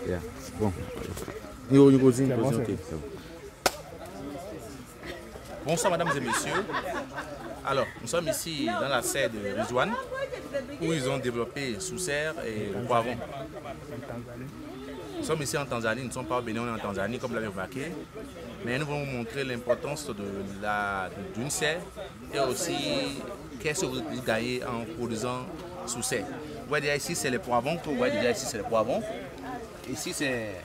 Yeah. Bon. Bonsoir mesdames et messieurs. Alors, nous sommes ici dans la serre de Rizouane où ils ont développé sous serre et poivron. Nous sommes ici en Tanzanie, nous ne sommes pas au Bénin, on est en Tanzanie comme vous l'avez remarqué. Mais nous voulons vous montrer l'importance d'une serre et aussi qu'est-ce que vous gagnez en produisant sous serre. Vous voyez déjà ici c'est les poivrons, vous voyez déjà ici c'est les poivrons. Ici c'est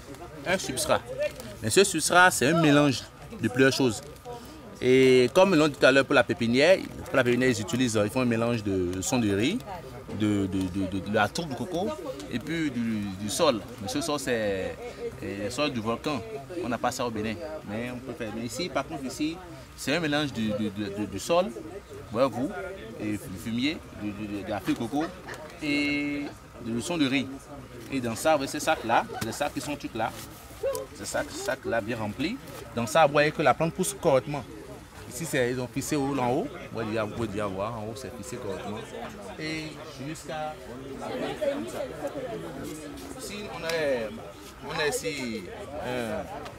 un substrat. Mais ce substrat c'est un mélange de plusieurs choses. Et comme l'on dit tout à l'heure pour la pépinière, ils font un mélange de son de riz, de la tourbe de coco et puis du sol. Mais ce sol c'est le sol du volcan. On n'a pas ça au Bénin, mais on peut faire. Mais ici, par contre, ici, c'est un mélange du sol, voyez vous, et du fumier, de la feuille de coco et du son de riz. Et dans ça, ces sacs-là, les sacs qui sont tous là, ces sacs-là bien remplis. Dans ça, vous voyez que la plante pousse correctement. Ici, ils ont pissé en haut. Vous pouvez déjà voir, en haut, c'est pissé correctement. Et jusqu'à la plante comme ça. Ici, on est ici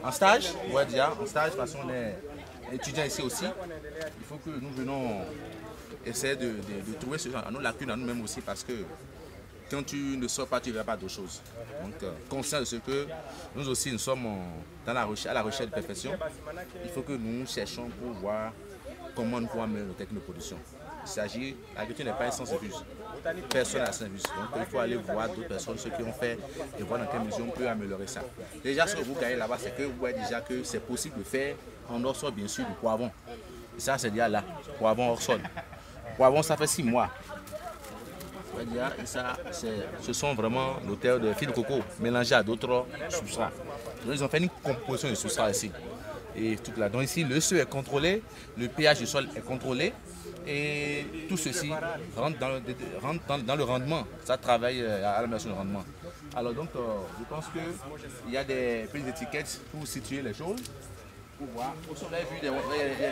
en stage. Vous voyez déjà, en stage, parce qu'on est étudiant ici aussi. Il faut que nous venons essayer de trouver nos lacunes à nous-mêmes aussi, parce que quand tu ne sors pas, tu ne verras pas d'autres choses. Donc, conscient de ce que nous aussi, nous sommes à la recherche de perfection, il faut que nous cherchions pour voir comment nous pouvons améliorer nos techniques de production. L'agriculture n'est pas un sens infuse. Personne n'a un sens infuse. Donc, il faut aller voir d'autres personnes, ceux qui ont fait, et voir dans quelle mesure on peut améliorer ça. Déjà, ce que vous gagnez là-bas, c'est que vous voyez déjà que c'est possible de faire en hors sol, bien sûr, du poivron. Et ça, c'est déjà là, poivron hors sol. Poivron, ça fait 6 mois. Et ça, ce sont vraiment l'auteur de fil de coco mélangé à d'autres substrats. Donc, ils ont fait une composition de substrats ici. Et tout là. Donc ici, le seuil est contrôlé, le pH du sol est contrôlé et tout ceci rentre dans le rendement. Ça travaille à l'amélioration du rendement. Alors donc, je pense qu'il y a des petites étiquettes pour situer les choses. Pour voir. Au sol, vous avez vu, il y a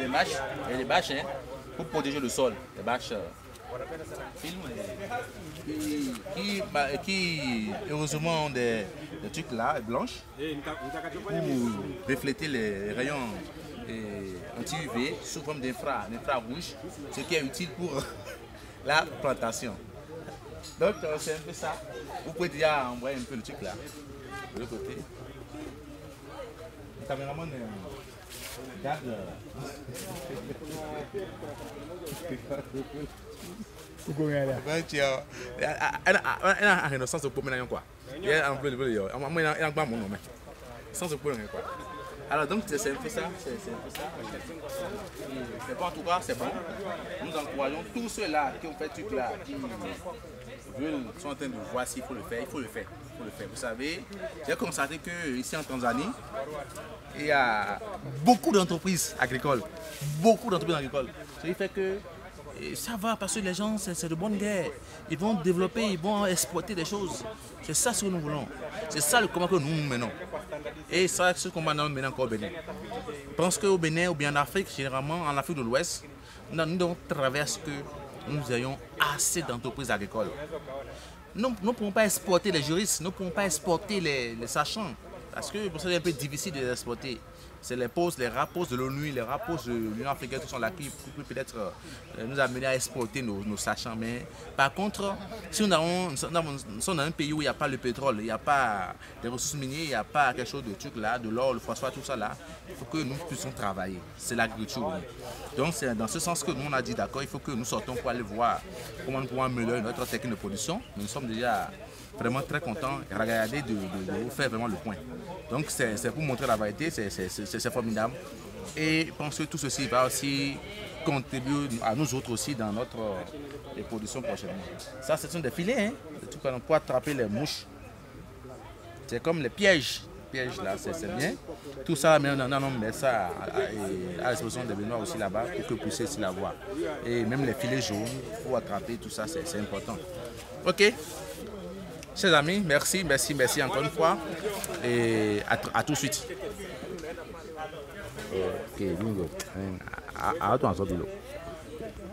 des bâches, hein, pour protéger le sol. Des bâches film qui heureusement ont des trucs là blanches pour refléter les rayons anti-UV sous forme d'infrarouge, ce qui est utile pour la plantation. Donc c'est un peu ça. Vous pouvez déjà envoyer un peu le truc là de l'autre côté. Le caméraman regarde. Alors donc c'est un peu ça, c'est bon, en tout cas c'est bon. Nous encourageons tous ceux-là qui ont fait ce truc là, qui sont en train de voir s'il faut le faire, il faut le faire. Vous savez, j'ai constaté qu'ici en Tanzanie, il y a beaucoup d'entreprises agricoles. Ce qui fait que ça va parce que les gens, c'est de bonne guerre. Ils vont développer, ils vont exploiter des choses. C'est ça ce que nous voulons. C'est ça le combat que nous menons. Et ça, ce combat nous menons encore au Bénin. Je pense qu'au Bénin ou bien en Afrique, généralement en Afrique de l'Ouest, nous devons traverser que nous ayons assez d'entreprises agricoles. Nous ne pouvons pas exporter les juristes, nous ne pouvons pas exporter les sachants. Parce que c'est un peu difficile de les exporter. C'est les rapports de l'ONU, les rapports de l'Union africaine qui sont là qui peuvent peut-être nous amener à exporter nos sachants. Mais par contre, si nous sommes dans un pays où il n'y a pas le pétrole, il n'y a pas des ressources minières, il n'y a pas quelque chose de truc là, de l'or, le phosphore, tout ça là, il faut que nous puissions travailler. C'est l'agriculture. Donc c'est dans ce sens que nous on a dit d'accord, il faut que nous sortons pour aller voir comment nous pouvons améliorer notre technique de production. Nous sommes déjà vraiment très contents et regardez de vous faire vraiment le point. Donc c'est pour montrer la variété, c'est formidable. Et je pense que tout ceci va aussi contribuer à nous autres aussi dans notre production prochainement. Ça, ce sont des filets, hein, des trucs pour attraper les mouches. C'est comme les pièges. Pièges là, c'est bien. Tout ça, mais on met ça à l'exposition des Béninois aussi là-bas pour que vous puissiez aussi la voir. Et même les filets jaunes, pour attraper tout ça, c'est important. Ok. Chers amis, merci encore une fois et à tout de suite. Ok, bingo. Attends,